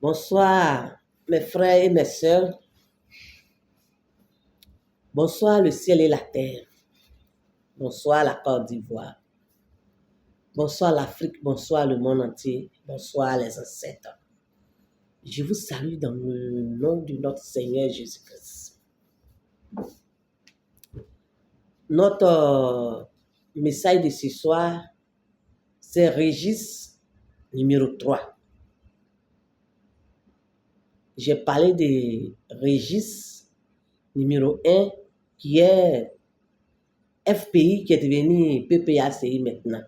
Bonsoir, mes frères et mes sœurs. Bonsoir, le ciel et la terre. Bonsoir, la Côte d'Ivoire. Bonsoir, l'Afrique. Bonsoir, le monde entier. Bonsoir, les ancêtres. Je vous salue dans le nom de notre Seigneur Jésus-Christ. Notre message de ce soir, c'est Régis numéro 3. J'ai parlé de Régis numéro 1 qui est FPI qui est devenu PPACI maintenant.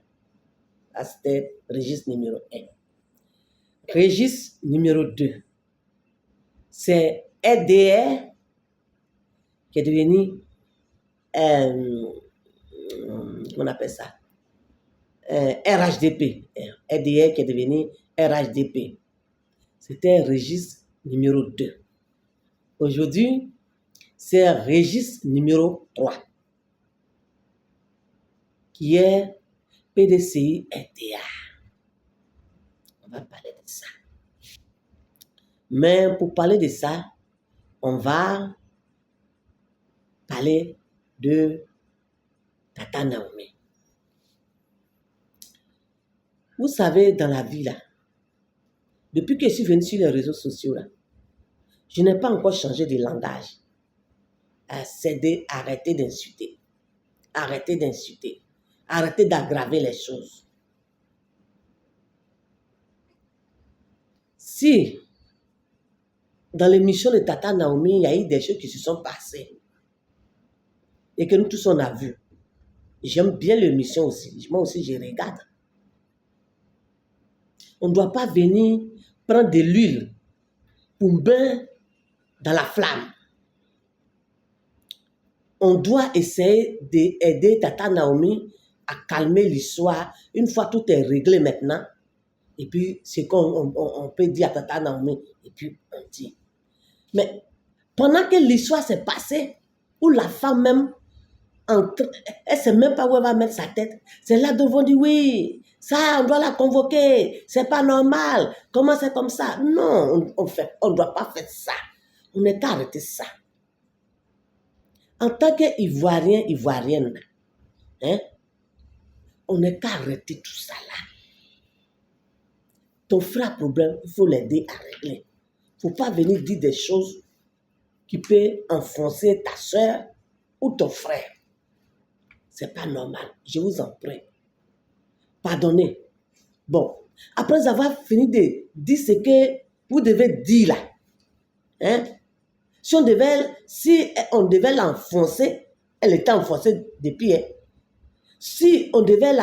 Là, c'était Régis numéro 1. Régis numéro 2, c'est EDR qui est devenu, on appelle ça, RHDP. EDR qui est devenu RHDP. C'était Régis numéro 2. Aujourd'hui, c'est Régis numéro 3, qui est PDCI RTA. On va parler de ça. Mais pour parler de ça, on va parler de Tata Naomi. Vous savez, dans la vie, là, depuis que je suis venue sur les réseaux sociaux, là, je n'ai pas encore changé de langage. Arrêtez d'insulter. Arrêtez d'insulter. Arrêtez d'aggraver les choses. Si, dans l'émission de Tata Naomi, il y a eu des choses qui se sont passées et que nous tous on a vu. J'aime bien l'émission aussi. Moi aussi, je regarde. On ne doit pas venir prendre de l'huile pour bain dans la flamme. On doit essayer d'aider Tata Naomi à calmer l'histoire. Une fois tout est réglé maintenant, et puis c'est qu'on peut dire à Tata Naomi, et puis on dit. Mais pendant que l'histoire s'est passée, où la femme même, elle ne sait même pas où elle va mettre sa tête, c'est là devant dit oui, ça on doit la convoquer, c'est pas normal, comment c'est comme ça? Non, on ne doit pas faire ça. On n'est qu'à arrêter ça. En tant qu'Ivoirien, Ivoirienne, hein, on n'est qu'à arrêter tout ça là. Ton frère a problème, il faut l'aider à régler. Il ne faut pas venir dire des choses qui peuvent enfoncer ta soeur ou ton frère. Ce n'est pas normal. Je vous en prie. Pardonnez. Bon, après avoir fini de dire ce que vous devez dire là, hein, si on devait l'enfoncer, elle était enfoncée depuis. Hein. Si on devait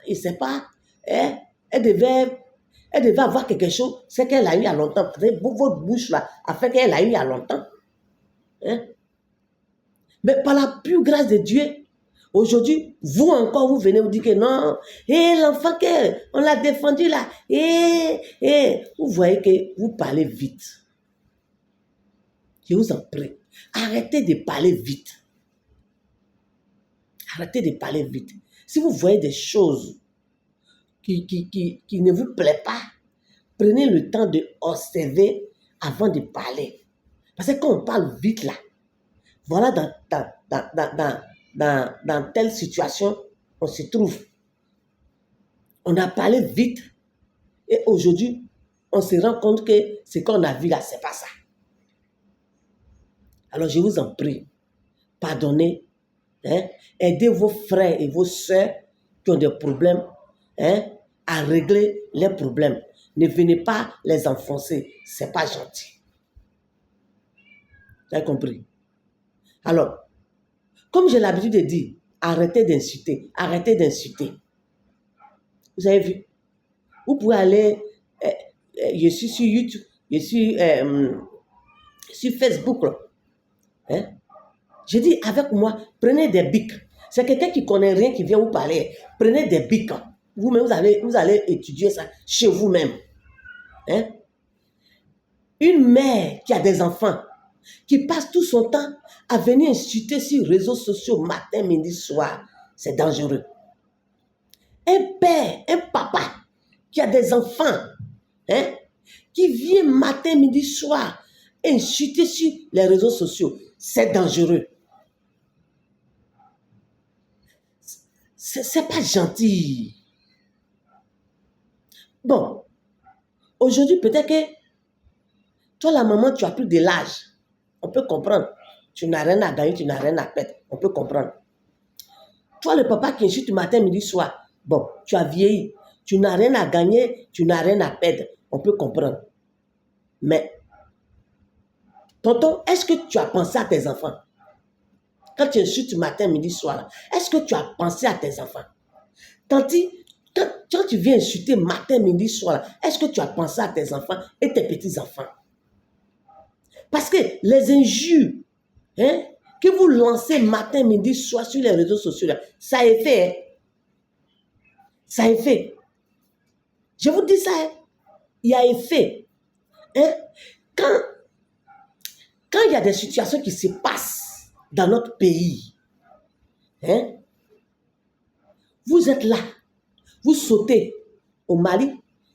je ne sais pas, hein, elle devait avoir quelque chose, c'est qu'elle a eu il y a longtemps. Votre bouche là a fait qu'elle a eu il y a longtemps. Hein? Mais par la pure grâce de Dieu, aujourd'hui, vous encore, vous venez vous dire que non, l'enfant qu'on l'a défendu là, vous voyez que vous parlez vite. Je vous en prie, arrêtez de parler vite. Arrêtez de parler vite. Si vous voyez des choses qui ne vous plaisent pas, prenez le temps d'observer avant de parler. Parce que quand on parle vite là, voilà dans telle situation on se trouve. On a parlé vite et aujourd'hui, on se rend compte que ce qu'on a vu là, c'est pas ça. Alors je vous en prie, pardonnez, hein, aidez vos frères et vos sœurs qui ont des problèmes, hein, à régler les problèmes. Ne venez pas les enfoncer, c'est pas gentil. Vous avez compris? Alors, comme j'ai l'habitude de dire, arrêtez d'insulter, arrêtez d'insulter. Vous avez vu? Vous pouvez aller, je suis sur YouTube, je suis sur Facebook. Là. Hein? Je dis avec moi, prenez des bics. C'est quelqu'un qui ne connaît rien qui vient vous parler. Prenez des bics. Vous-même, vous allez étudier ça chez vous-même. Hein? Une mère qui a des enfants, qui passe tout son temps à venir insulter sur les réseaux sociaux matin, midi, soir, c'est dangereux. Un père, un papa qui a des enfants, hein, qui vient matin, midi, soir, insulter sur les réseaux sociaux, c'est dangereux. C'est pas gentil. Bon, aujourd'hui, peut-être que toi, la maman, tu as plus de l'âge. On peut comprendre. Tu n'as rien à gagner, tu n'as rien à perdre. On peut comprendre. Toi, le papa qui insulte matin, midi, soir. Bon, tu as vieilli. Tu n'as rien à gagner, tu n'as rien à perdre. On peut comprendre. Mais, tonton, est-ce que tu as pensé à tes enfants? Quand tu insultes matin, midi, soir, est-ce que tu as pensé à tes enfants? Tanti, quand tu viens insulter matin, midi, soir, est-ce que tu as pensé à tes enfants et tes petits-enfants? Parce que les injures que vous lancez matin, midi, soir sur les réseaux sociaux, là, ça a effet. Ça a effet. Je vous dis ça, il y a effet. Quand il y a des situations qui se passent dans notre pays, vous êtes là, vous sautez au Mali,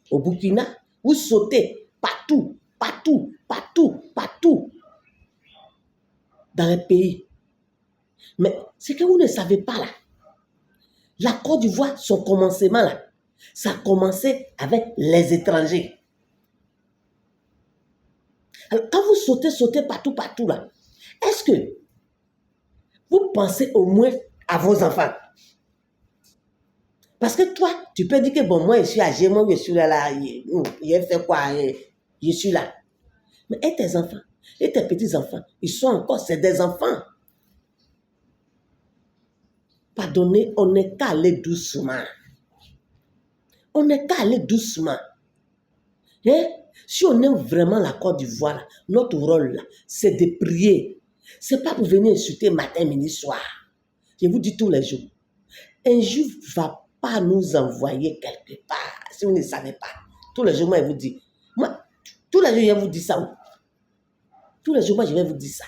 au Burkina, vous sautez partout, partout, partout, partout dans les pays. Mais ce que vous ne savez pas là, la Côte d'Ivoire, son commencement là, ça a commencé avec les étrangers. Alors, quand vous sautez partout, partout là, est-ce que vous pensez au moins à vos enfants? Parce que toi, tu peux dire que bon, moi je suis âgé, moi je suis là, il fait quoi, je suis là. Mais et tes enfants, et tes petits-enfants, ils sont encore, c'est des enfants. Pardonnez, on n'est qu'à aller doucement. On n'est qu'à aller doucement. Si on aime vraiment la Côte d'Ivoire, notre rôle là, c'est de prier. C'est pas pour venir insulter matin, midi, soir. Je vous dis tous les jours. Un juif ne va pas nous envoyer quelque part, si vous ne savez pas. Tous les jours, moi, je vous dis. Moi, tous les jours, je vais vous dire ça. Tous les jours, moi, je vais vous dire ça.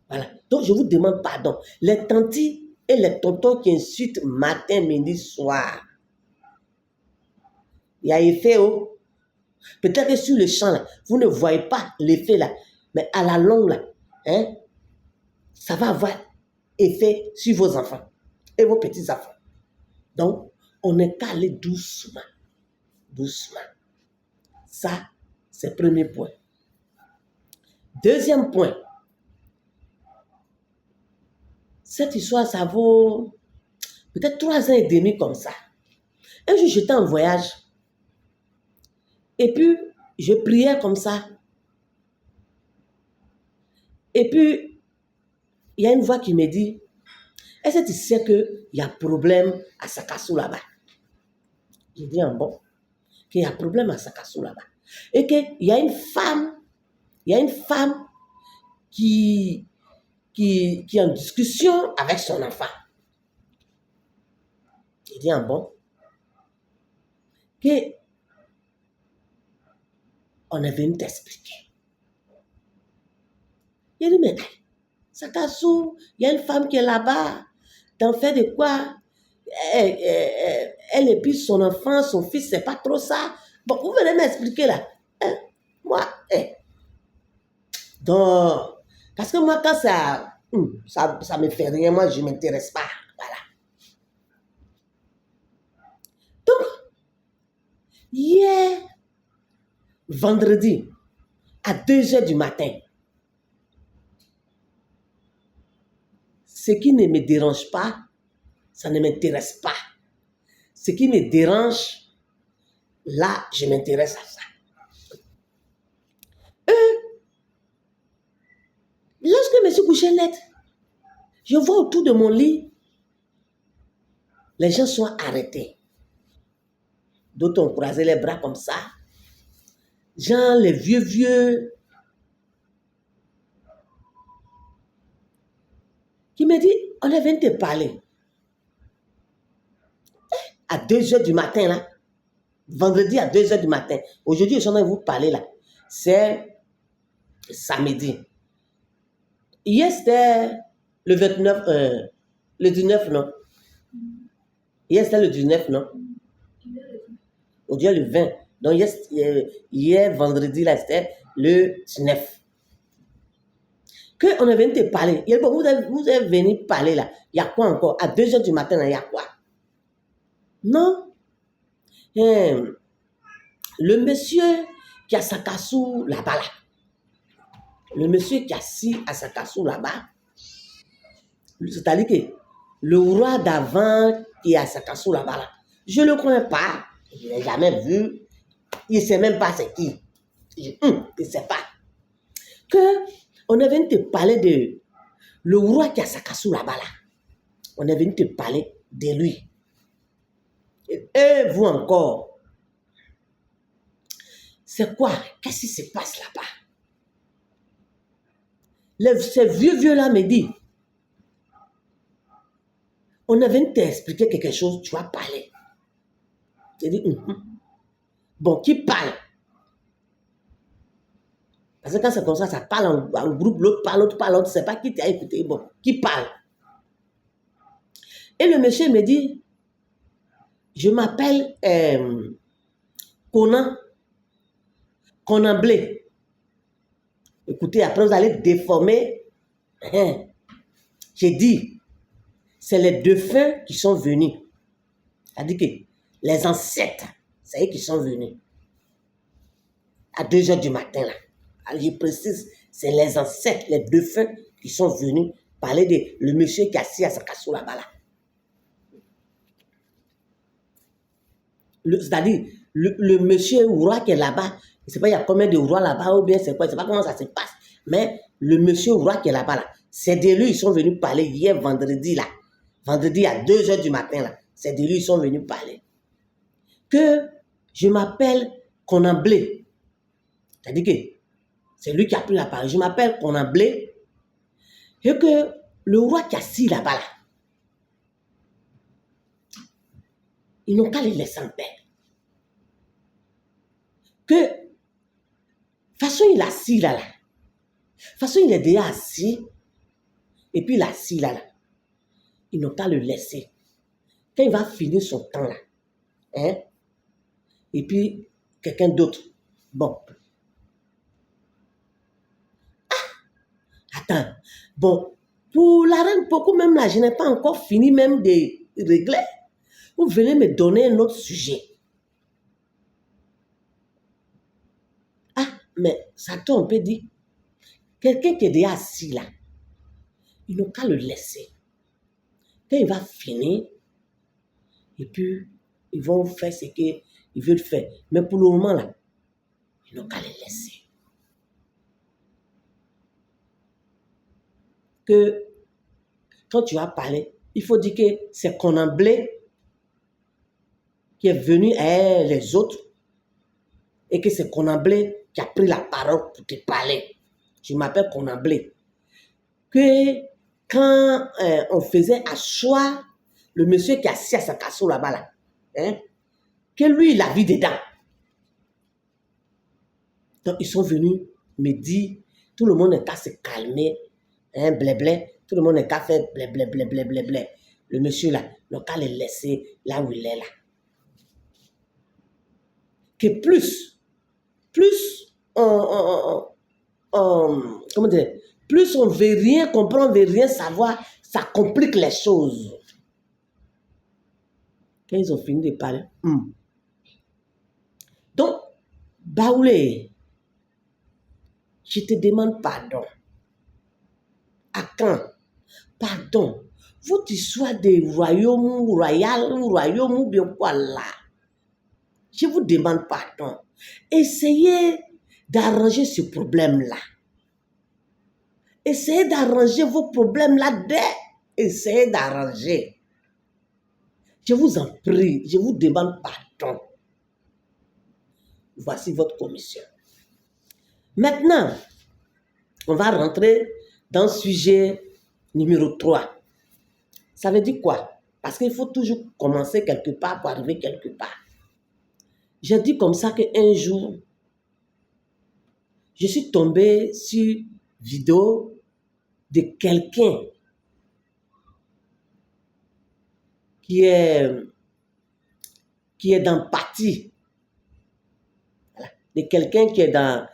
Voilà. Donc, je vous demande pardon. Les tantis et les tontons qui insultent matin, midi, soir. Il y a effet, oh. Peut-être que sur le champ, là, vous ne voyez pas l'effet, là. Mais à la longue, là, ça va avoir effet sur vos enfants et vos petits-enfants. Donc, on n'est qu'à aller doucement. Doucement. Ça, c'est le premier point. Deuxième point. Cette histoire, ça vaut peut-être 3 ans et demi comme ça. Un jour, j'étais en voyage. Et puis, je priais comme ça. Et puis, il y a une voix qui me dit, est-ce que tu sais qu'il y a problème à Sakassou là-bas? J'ai dit, bon, qu'il y a problème à Sakassou là-bas. Et qu'il y a une femme qui est en discussion avec son enfant. J'ai dit, bon, qu'on est venu t'expliquer. Il dit, mais Sakassou, il y a une femme qui est là-bas. T'en fais de quoi? Elle épuise son enfant, son fils, c'est pas trop ça. Bon, vous venez m'expliquer là. Moi, donc, parce que moi, quand ça me fait rien, moi, je ne m'intéresse pas. Voilà. Donc, hier, vendredi, à 2h du matin, ce qui ne me dérange pas, ça ne m'intéresse pas. Ce qui me dérange, là, je m'intéresse à ça. Lorsque je me suis couché net, je vois autour de mon lit, les gens sont arrêtés. D'autres ont croisé les bras comme ça. Gens, les vieux, qui me dit, on est venu te parler. À 2h du matin, là. Vendredi à 2h du matin. Aujourd'hui, je suis en train de vous parler, là. C'est samedi. Hier, c'était le 29, le 19, non? Hier, c'était le 19, non? Aujourd'hui, le 20. Donc, hier vendredi, là, c'était le 19. On est venu te parler. Il dit, bon, vous êtes venu parler là. Il y a quoi encore? À 2 heures du matin, là, il y a quoi? Non. Le monsieur qui a sa cassou là-bas, là. Le monsieur qui a assis à sa cassou là-bas, c'est-à-dire que le roi d'avant qui a sa cassou là-bas, là, je ne le connais pas. Je ne l'ai jamais vu. Il ne sait même pas c'est qui. Il ne sait pas. On est venu te parler de le roi qui a sa cassou là-bas, là. On est venu te parler de lui. Et vous encore, c'est quoi? Qu'est-ce qui se passe là-bas? Ces vieux-là me dit, on est venu t'expliquer quelque chose, tu vas parler. J'ai dit, bon, qui parle? Parce que quand c'est comme ça parle en groupe, l'autre parle, l'autre ne sait pas qui t'a écouté. Bon, qui parle? Et le monsieur me dit, je m'appelle Conan Blé. Écoutez, après vous allez déformer. J'ai dit, c'est les défunts qui sont venus. C'est-à-dire que les ancêtres, c'est eux qui sont venus. À 2 heures du matin, là. Je précise, c'est les ancêtres, les défunts qui sont venus parler de le monsieur qui est assis à sa cassou là-bas, là. C'est-à-dire, le monsieur roi qui est là-bas, je ne sais pas il y a combien de rois là-bas ou bien c'est quoi, je ne sais pas comment ça se passe, mais le monsieur roi qui est là-bas, là, c'est de lui ils sont venus parler hier vendredi, là. Vendredi à 2 heures du matin, là. C'est de lui ils sont venus parler. Que je m'appelle Conan Blé. C'est-à-dire que c'est lui qui a pris la parole. Je m'appelle Conan Blé. Et que le roi qui est assis là-bas, là, ils n'ont qu'à les laisser en paix. Que, de toute façon, il est assis là, là. De toute façon, il est déjà assis. Et puis, il est assis là, là. Ils n'ont qu'à le laisser. Quand il va finir son temps là, hein, et puis, quelqu'un d'autre, bon. Attends, bon, pour la reine, beaucoup même là, je n'ai pas encore fini même de régler. Vous venez me donner un autre sujet. Ah, mais ça tombe, on peut dire, quelqu'un qui est déjà assis là, ils n'ont qu'à le laisser. Quand il va finir, et puis, ils vont faire ce qu'ils veulent faire. Mais pour le moment là, ils n'ont qu'à les laisser. Que quand tu vas parler, il faut dire que c'est Conan Blé qui est venu à les autres et que c'est Conan Blé qui a pris la parole pour te parler. Je m'appelle Conan Blé. Que quand on faisait asseoir le monsieur qui est assis à sa cassou là-bas, là, hein, que lui, il a vu dedans. Donc, ils sont venus me dire, tout le monde n'est qu'à se calmer, hein, blé, tout le monde n'est qu'à faire blé. Le monsieur là, n'a qu'à le laisser là où il est là. Que plus comment dire, plus on ne veut rien comprendre, on ne veut rien savoir, ça complique les choses. Quand ils ont fini de parler, donc, Baoulé, je te demande pardon. À quand? Pardon. Votre histoire de royaume ou bien quoi là? Je vous demande pardon. Essayez d'arranger ce problème-là. Essayez d'arranger vos problèmes-là. Essayez d'arranger. Je vous en prie, je vous demande pardon. Voici votre commission. Maintenant, on va rentrer dans le sujet numéro 3. Ça veut dire quoi? Parce qu'il faut toujours commencer quelque part pour arriver quelque part. J'ai dit comme ça qu'un jour, je suis tombé sur une vidéo de quelqu'un qui est dans le parti de quelqu'un qui est dans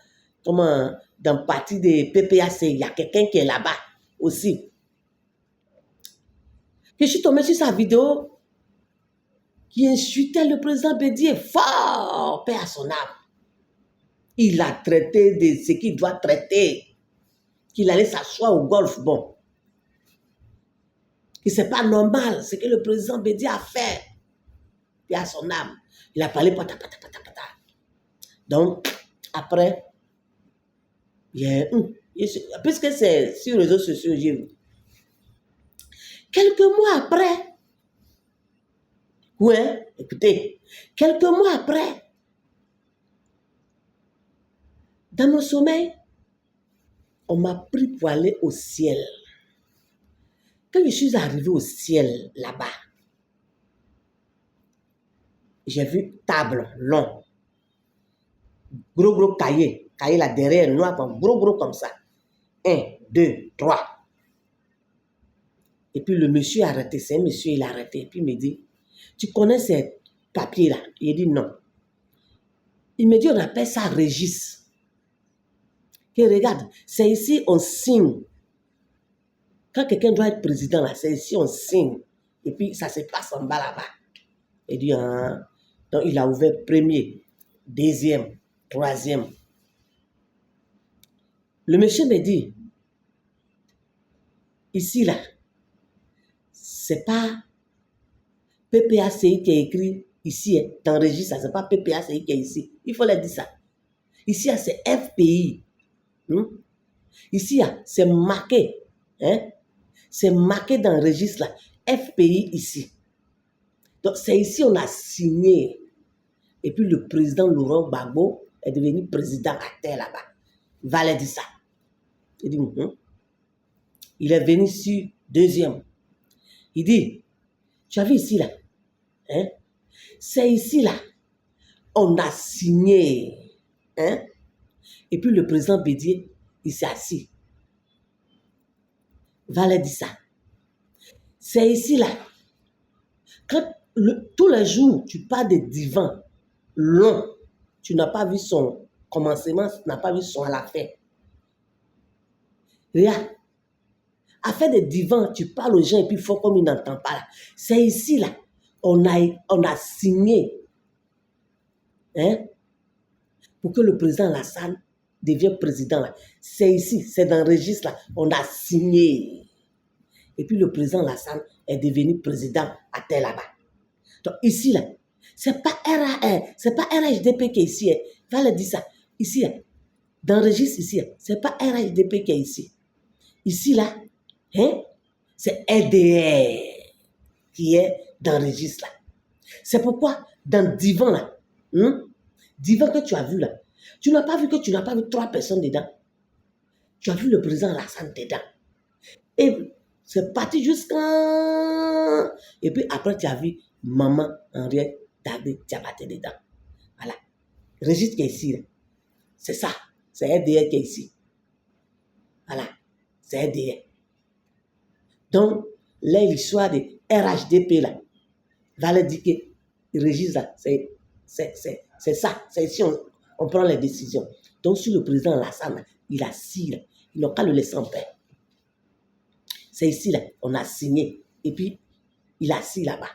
le parti des PPAC. Il y a quelqu'un qui est là-bas aussi. Que je suis tombé sur sa vidéo qui insultait le président Bédié fort, paix à son âme. Il a traité de ce qu'il doit traiter, qu'il allait s'asseoir au golf, bon. Que c'est pas normal, ce que le président Bédié a fait, paix à son âme. Il a parlé pata. Donc, après, puisque c'est sur les réseaux sociaux, j'ai vu. Quelques mois après, écoutez, quelques mois après, dans mon sommeil, on m'a pris pour aller au ciel. Quand je suis arrivé au ciel, là-bas, j'ai vu table long, gros cahier là derrière, noir, gros comme ça. 1, 2, 3. Et puis le monsieur a arrêté, c'est un monsieur, il a arrêté, et puis il me dit, tu connais ces papiers-là? Il dit non. Il me dit, on appelle ça registre. Et regarde, c'est ici on signe. Quand quelqu'un doit être président, là, c'est ici on signe. Et puis ça se passe en bas là-bas. Il dit, donc il a ouvert premier, deuxième, troisième. Le monsieur me dit, ici là, c'est pas PPACI qui est écrit ici, dans le registre, c'est pas PPACI qui est ici. Il faut leur dire ça. Ici, c'est FPI. Ici, c'est marqué. C'est marqué dans le registre là. FPI ici. Donc, c'est ici on a signé. Et puis, le président Laurent Gbagbo est devenu président à terre là-bas. Il va leur dire ça. Il dit, il est venu sur deuxième. Il dit, tu as vu ici là? C'est ici là. On a signé. Et puis, le président Bédié, il s'est assis. Va leur dire ça. C'est ici là. Quand tous les jours, tu parles de divan long, tu n'as pas vu son commencement, tu n'as pas vu son à la fin. Regarde. À faire des divans, tu parles aux gens et puis il faut comme ils n'entendent pas là. C'est ici là. On a signé. Pour que le président Alassane devienne président là. C'est ici, c'est dans le registre là. On a signé. Et puis le président Alassane est devenu président à terre là-bas. Donc ici là, c'est pas RHDP qui est ici. Va le dire ça. Ici, dans le registre ici, c'est pas RHDP qui est ici. Ici là, c'est RDR qui est dans le registre là. C'est pourquoi dans le divan là, divan que tu as vu là, tu n'as pas vu 3 personnes dedans. Tu as vu le président Alassane dedans. Et c'est parti jusqu'à... Et puis après tu as vu maman Henriette Dagbe Diabaté dedans. Voilà. Le registre qui est ici là. C'est ça. C'est RDR qui est ici. Voilà. C'est RDR. Donc, là, l'histoire de RHDP, là, va leur dire que le registre, là, c'est ça. C'est ici on prend les décisions. Donc, si le président Alassane, il a signé, là, ils n'ont qu'à le laisser en paix. C'est ici, là, on a signé. Et puis, il a signé là-bas.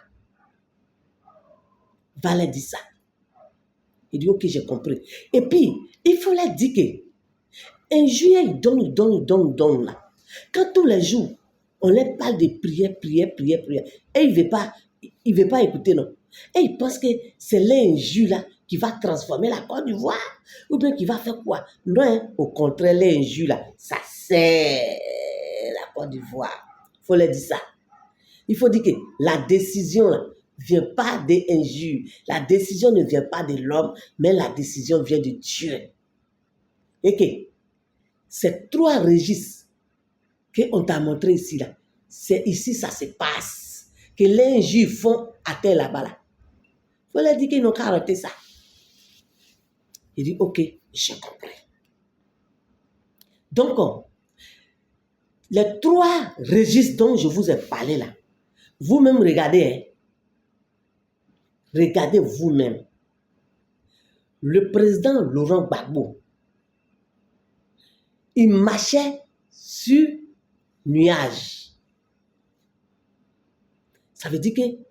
Va leur dire ça. Il dit, ok, j'ai compris. Et puis, il faut leur dire que un juillet, il donne, là. Quand tous les jours, on leur parle de prière. Et il ne veut pas écouter, non. Et il pense que c'est l'injure là qui va transformer la Côte d'Ivoire. Ou bien qui va faire quoi? Non, au contraire, l'injure là, ça sert la Côte d'Ivoire. Il faut leur dire ça. Il faut dire que la décision là, ne vient pas des injures. La décision ne vient pas de l'homme, mais la décision vient de Dieu. Et que ces 3 registres qu'on t'a montré ici, là, c'est ici ça se passe. Que les Juifs font à terre là-bas. Là. Il faut leur dire qu'ils n'ont qu'à arrêter ça. Il dit, ok, j'ai compris. Donc, les 3 registres dont je vous ai parlé là, vous-même regardez, regardez vous-même. le président Laurent Gbagbo, il marchait sur nuage. Ça veut dire que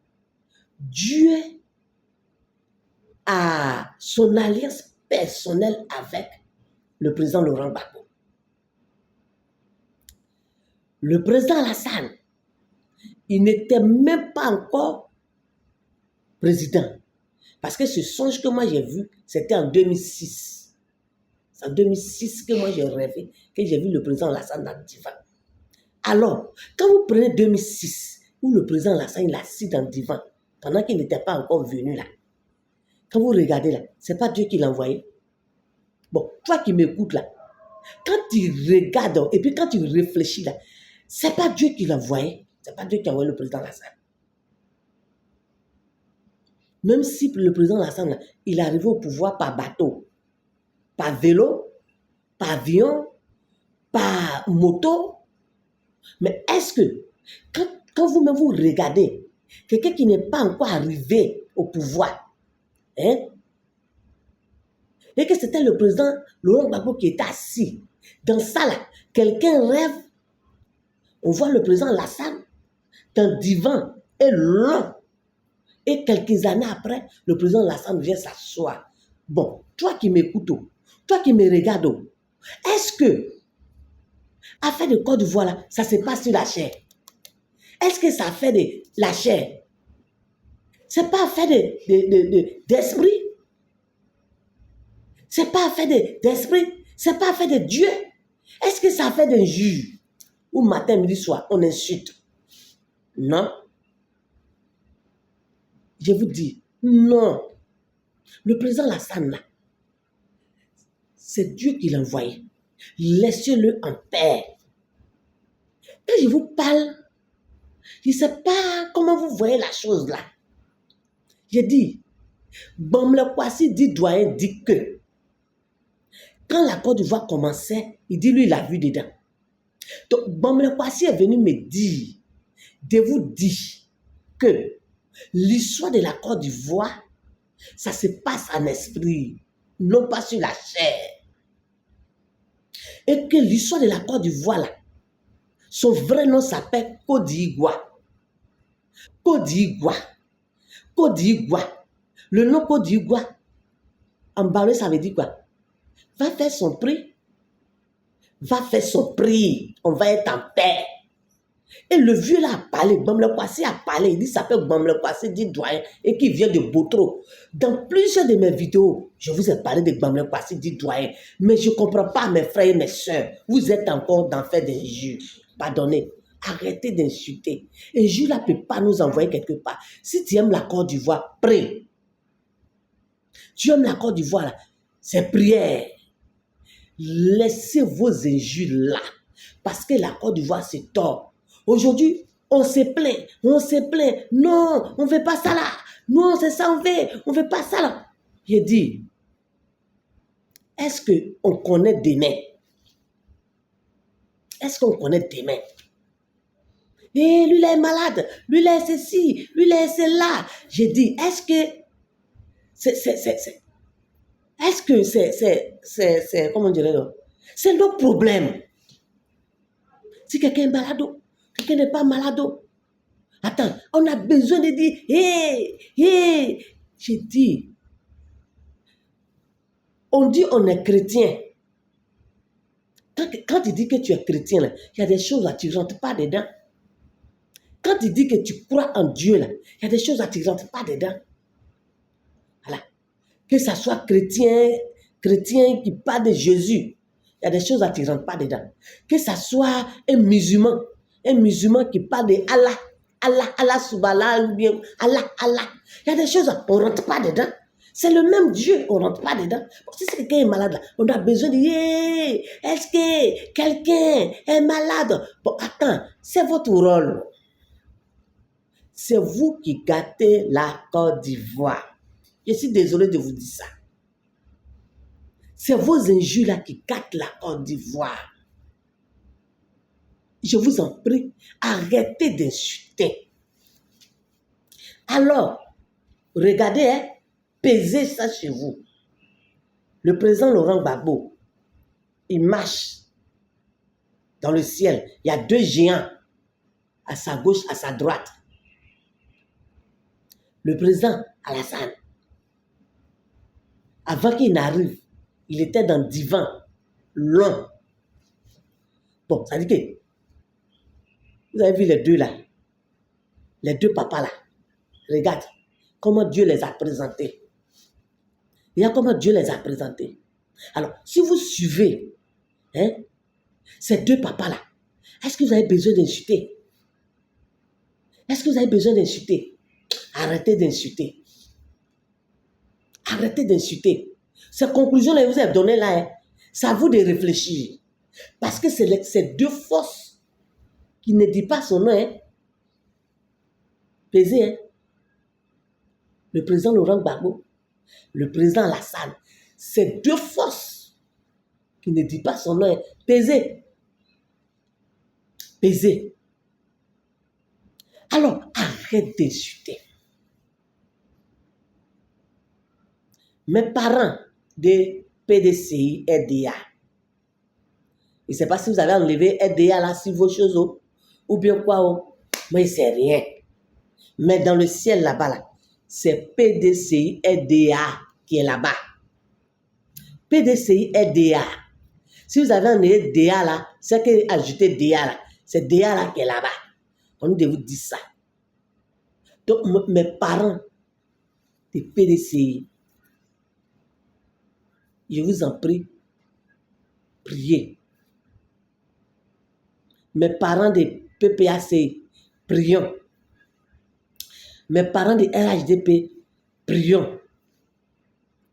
Dieu a son alliance personnelle avec le président Laurent Gbagbo. Le président Alassane, il n'était même pas encore président. Parce que ce songe que moi j'ai vu, c'était en 2006. C'est en 2006 que moi j'ai rêvé, que j'ai vu le président Alassane dans le divan. Alors, quand vous prenez 2006, où le président Alassane il est assis dans le divan, pendant qu'il n'était pas encore venu là, quand vous regardez là, c'est pas Dieu qui l'a envoyé. Bon, toi qui m'écoutes là, quand tu regardes et puis quand tu réfléchis là, c'est pas Dieu qui l'a envoyé. C'est pas Dieu qui a envoyé le président Alassane. Même si le président Alassane là, il est arrivé au pouvoir par bateau, par vélo, par avion, par moto, mais est-ce que quand vous-même vous regardez quelqu'un qui n'est pas encore arrivé au pouvoir, hein, et que c'était le président Laurent Gbagbo qui était assis dans ça là, quelqu'un rêve, on voit le président Alassane dans le divan est long, et quelques années après, le président Alassane vient s'asseoir. Bon, toi qui m'écoutes, toi qui me regardes, est-ce que affaire de Côte d'Ivoire là, ça se passe sur la chair? Est-ce que ça fait de la chair? C'est pas affaire d'esprit? C'est pas affaire d'esprit? C'est pas affaire de Dieu? Est-ce que ça fait d'un juge? Ou matin, midi, soir, on insulte? Non. Je vous dis, non. Le président Alassane là, c'est Dieu qui l'a envoyé. Laissez-le en paix. Quand je vous parle, je ne sais pas comment vous voyez la chose là. Je dis, Bamble Kwasi dit doyen dit que quand la Côte d'Ivoire commençait, il dit lui il a vu dedans. Donc Bamble Kwasi est venu me dire, de vous dire que l'histoire de la Côte d'Ivoire, ça se passe en esprit, non pas sur la chair. Et que l'histoire de la Côte d'Ivoire là, son vrai nom s'appelle Côte d'Ivoire. Côte d'Ivoire. Côte d'Ivoire. Le nom Côte d'Ivoire, en barré, ça veut dire quoi? Va faire son prix. Va faire son prix. On va être en paix. Et le vieux là a parlé, Bamble Kwasi a parlé, il dit ça s'appelle Bamble Kwasi, dit doyen, et qui vient de Botro. Dans plusieurs de mes vidéos, je vous ai parlé de Bamble Kwasi, dit doyen, mais je ne comprends pas mes frères et mes soeurs. Vous êtes encore dans faire des juges. Pardonnez. Arrêtez d'insulter. Un juge là ne peut pas nous envoyer quelque part. Si tu aimes la Côte d'Ivoire, prie. Tu aimes la Côte d'Ivoire là, c'est prière. Laissez vos injures là. Parce que la Côte d'Ivoire, c'est tort. Aujourd'hui, on se plaint. Non, on ne veut pas ça là. Non, c'est ça, on ne veut pas ça là. J'ai dit, est-ce qu'on connaît demain? Est-ce qu'on connaît demain? Et lui là est malade, lui là est ceci, lui là est cela. J'ai dit, est-ce que c'est, comment dirais-je, c'est notre problème. Si quelqu'un est malade, quelqu'un n'est pas malade, attends, on a besoin de dire, hé, j'ai dit, on dit on est chrétien. Quand tu dis que tu es chrétien, là, il y a des choses là, tu ne rentres pas dedans. Quand tu dis que tu crois en Dieu, là, il y a des choses là, tu ne rentres pas dedans. Voilà. Que ça soit chrétien qui parle de Jésus, il y a des choses là, tu ne rentres pas dedans. Que ça soit un musulman qui parle de Allah, subhanallah, Allah. Il y a des choses là, on ne rentre pas dedans. C'est le même Dieu, on ne rentre pas dedans. Bon, si quelqu'un est malade, là, on a besoin de dire, est-ce que quelqu'un est malade? Bon, attends, c'est votre rôle. C'est vous qui gâtez la Côte d'Ivoire. Je suis désolé de vous dire ça. C'est vos injures là qui gâtent la Côte d'Ivoire. Je vous en prie, arrêtez d'insulter. Alors, regardez, pesez ça chez vous. Le président Laurent Gbagbo, il marche dans le ciel. Il y a 2 géants à sa gauche, à sa droite. Le président Alassane, avant qu'il n'arrive, il était dans le divan long. Bon, ça dit que vous avez vu les 2 là, les 2 papas là. Regarde comment Dieu les a présentés. Regarde comment Dieu les a présentés. Alors, si vous suivez ces 2 papas là, est-ce que vous avez besoin d'insulter? Est-ce que vous avez besoin d'insulter? Arrêtez d'insulter. Arrêtez d'insulter. Ces conclusions que vous avez données là, c'est à vous de réfléchir. Parce que c'est ces 2 forces qui ne disent pas son nom. Pesez. Le président Laurent Gbagbo, le président Alassane, ces 2 forces qui ne disent pas son nom. Pesez. Pesez. Alors, arrête d'insulter. Mes parents de PDCI, RDA, je ne sais pas si vous avez enlevé RDA là sur vos choses ou bien quoi, mais c'est rien. Mais dans le ciel là-bas, là, c'est PDCI, RDA qui est là-bas. PDCI, RDA. Si vous avez enlevé DA là, c'est que ajouter DA là. C'est DA là qui est là-bas. On nous vous dire ça. Donc, mes parents de PDCI, je vous en prie, priez. Mes parents de PPAC, prions. Mes parents de RHDP, prions.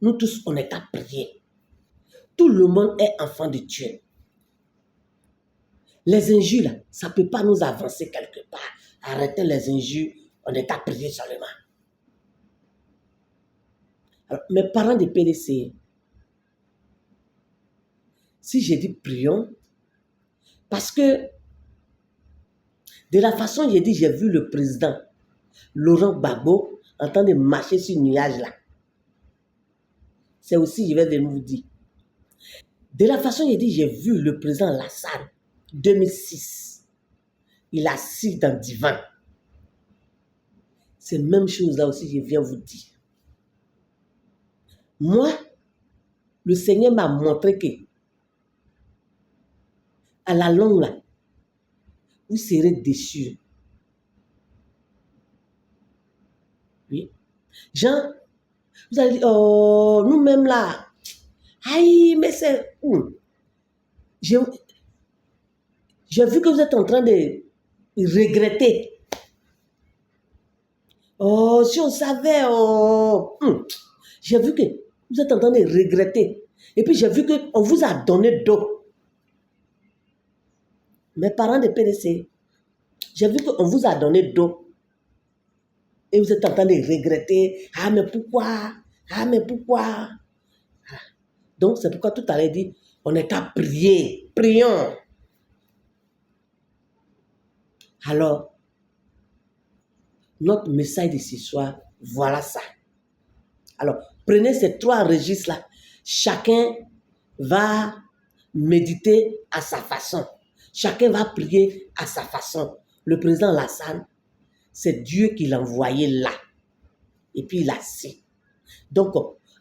Nous tous, on est à prier. Tout le monde est enfant de Dieu. Les injures, là, ça ne peut pas nous avancer quelque part. Arrêtez les injures, on est à prier seulement. Alors, mes parents de PDC, si j'ai dit prions, parce que de la façon dont j'ai vu le président Laurent Gbagbo en train de marcher sur le nuage là, c'est aussi, je vais venir vous dire. De la façon dont j'ai vu le président Alassane, 2006, il a assis dans le divan. C'est la même chose là aussi, je viens vous dire. Moi, le Seigneur m'a montré que, à la longue là, vous serez déçus. Oui. Jean, vous allez dire, oh, nous-mêmes là, aïe, mais c'est... J'ai vu que vous êtes en train de regretter. Oh, si on savait, oh... J'ai vu que vous êtes en train de regretter. Et puis j'ai vu qu'on vous a donné d'eau. Mes parents de PDC, j'ai vu qu'on vous a donné d'eau. Et vous êtes en train de regretter. Ah, mais pourquoi? Ah, mais pourquoi? Donc, c'est pourquoi tout à l'heure dit, on est à prier. Prions. Alors, notre message de ce soir, voilà ça. Alors, prenez ces 3 registres-là. Chacun va méditer à sa façon. Chacun va prier à sa façon. Le président Alassane, c'est Dieu qui l'a envoyé là. Et puis il a su. Donc,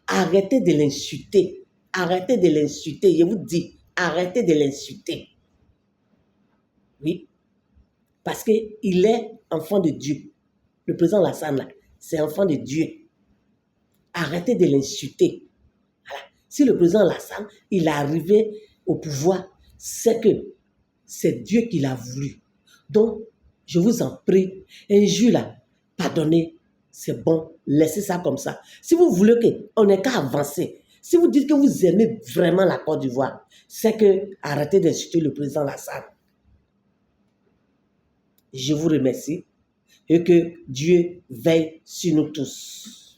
arrêtez de l'insulter. Arrêtez de l'insulter. Je vous dis, arrêtez de l'insulter. Oui. Parce qu'il est enfant de Dieu. Le président Alassane, là, c'est enfant de Dieu. Arrêtez de l'insulter. Voilà. Si le président Alassane, il est arrivé au pouvoir, c'est que c'est Dieu qui l'a voulu. Donc, je vous en prie, injure là, pardonnez, c'est bon, laissez ça comme ça. Si vous voulez qu'on n'ait qu'à avancer, si vous dites que vous aimez vraiment la Côte d'Ivoire, c'est que arrêtez d'insulter le président Alassane. Je vous remercie et que Dieu veille sur nous tous.